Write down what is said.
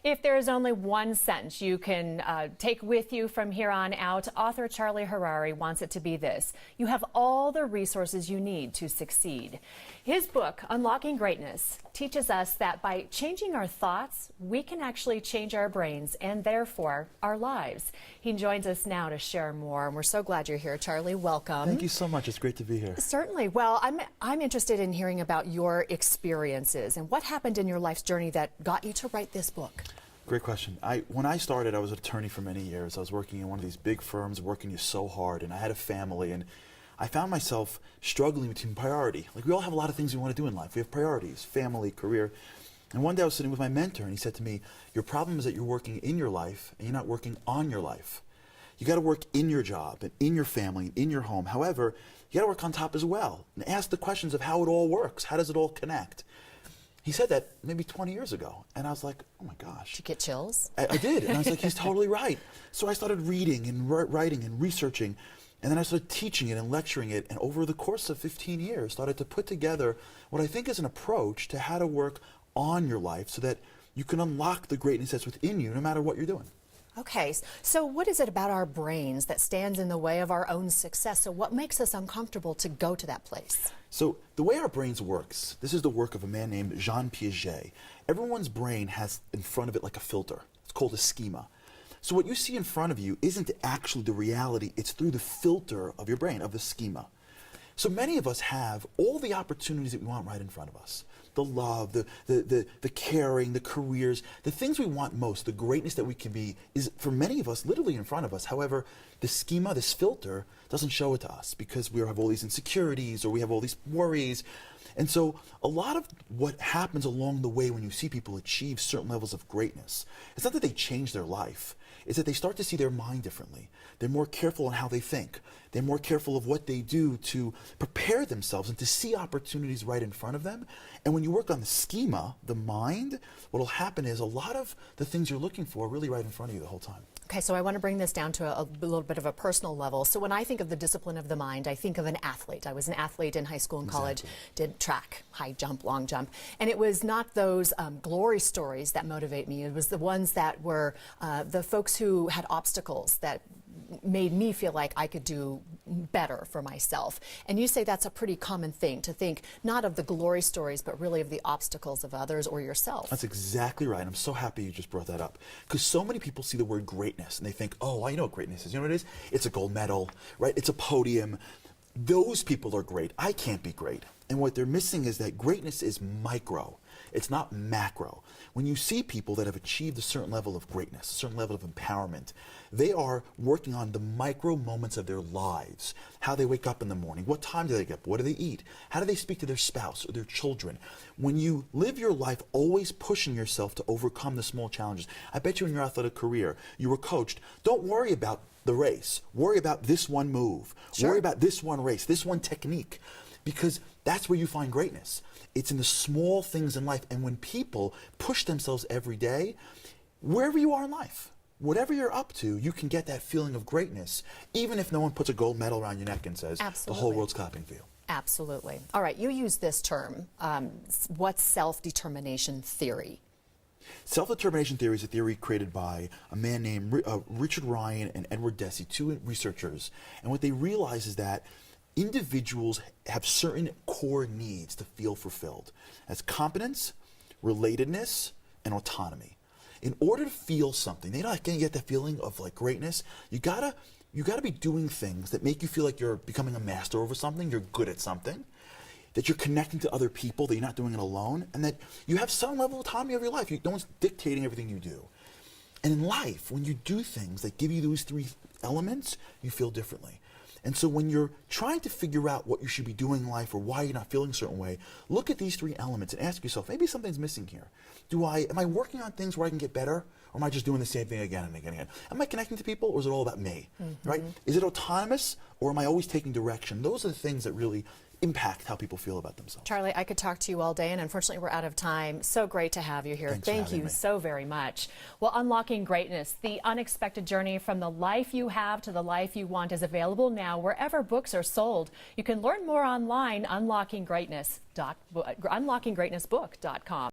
If there is only one sentence you can take with you from here on out, author Charlie Harary wants it to be this: you have all the resources you need to succeed. His book, Unlocking Greatness, teaches us that by changing our thoughts, we can actually change our brains and therefore our lives. He joins us now to share more, and we're so glad you're here, Charlie. Welcome. Thank you so much. It's great to be here. Certainly. Well, I'm interested in hearing about your experiences and what happened in your life's journey that got you to write this book. Great question. When I started, I was an attorney for many years. I was working in one of these big firms, working so hard, and I had a family, and I found myself struggling between priority. Like, we all have a lot of things we want to do in life. We have priorities: family, career. And one day I was sitting with my mentor, and he said to me, your problem is that you're working in your life, and you're not working on your life. You got to work in your job, and in your family, and in your home. However, you got to work on top as well, and ask the questions of how it all works. How does it all connect? He said that maybe 20 years ago, and I was like, oh my gosh. Did you get chills? I did, and I was like, he's totally right. So I started reading and writing and researching, and then I started teaching it and lecturing it, and over the course of 15 years, started to put together what I think is an approach to how to work on your life so that you can unlock the greatness that's within you no matter what you're doing. Okay, so what is it about our brains that stands in the way of our own success? So what makes us uncomfortable to go to that place? So the way our brains works, this is the work of a man named Jean Piaget. Everyone's brain has in front of it like a filter. It's called a schema. So what you see in front of you isn't actually the reality, it's through the filter of your brain, of the schema. So many of us have all the opportunities that we want right in front of us. The love, the caring, the careers, the things we want most, the greatness that we can be is, for many of us, literally in front of us. However, the schema, this filter, doesn't show it to us because we have all these insecurities or we have all these worries. And so a lot of what happens along the way when you see people achieve certain levels of greatness, it's not that they change their life. It's that they start to see their mind differently. They're more careful on how they think. They're more careful of what they do to prepare themselves and to see opportunities right in front of them. And when you work on the schema, the mind, what will happen is a lot of the things you're looking for are really right in front of you the whole time. Okay, so I want to bring this down to a little bit of a personal level. So when I think of the discipline of the mind, I think of an athlete. I was an athlete in high school and college, did track, high jump, long jump. And it was not those glory stories that motivate me. It was the ones that were the folks who had obstacles that made me feel like I could do better for myself. And you say that's a pretty common thing, to think not of the glory stories, but really of the obstacles of others or yourself. That's exactly right. I'm so happy you just brought that up. Because so many people see the word greatness and they think, oh, I know what greatness is. You know what it is? It's a gold medal, right? It's a podium. Those people are great. I can't be great. And what they're missing is that greatness is micro. It's not macro. When you see people that have achieved a certain level of greatness, a certain level of empowerment, they are working on the micro moments of their lives. How they wake up in the morning, what time do they get up, what do they eat, how do they speak to their spouse or their children. When you live your life always pushing yourself to overcome the small challenges, I bet you in your athletic career, you were coached, don't worry about the race, worry about this one move, worry about this one race, this one technique. Because that's where you find greatness. It's in the small things in life. And when people push themselves every day, wherever you are in life, whatever you're up to, you can get that feeling of greatness, even if no one puts a gold medal around your neck and says, the whole world's clapping for you. Absolutely. All right, you use this term. What's self-determination theory? Self-determination theory is a theory created by a man named Richard Ryan and Edward Deci, two researchers. And what they realize is that individuals have certain core needs to feel fulfilled. That's competence, relatedness, and autonomy. In order to feel something, they're not going to get that feeling of like greatness. You gotta be doing things that make you feel like you're becoming a master over something, you're good at something, that you're connecting to other people, that you're not doing it alone, and that you have some level of autonomy of your life. No one's dictating everything you do. And in life, when you do things that give you those three elements, you feel differently. And so when you're trying to figure out what you should be doing in life or why you're not feeling a certain way, look at these three elements and ask yourself, maybe something's missing here. Am I working on things where I can get better? Or am I just doing the same thing again and again and again? Am I connecting to people, or is it all about me? Right? Is it autonomous, or am I always taking direction? Those are the things that really impact how people feel about themselves. Charlie, I could talk to you all day, and unfortunately we're out of time. So great to have you here. Thank you so very much. Well, Unlocking Greatness, the unexpected journey from the life you have to the life you want, is available now wherever books are sold. You can learn more online, unlockinggreatnessbook.com.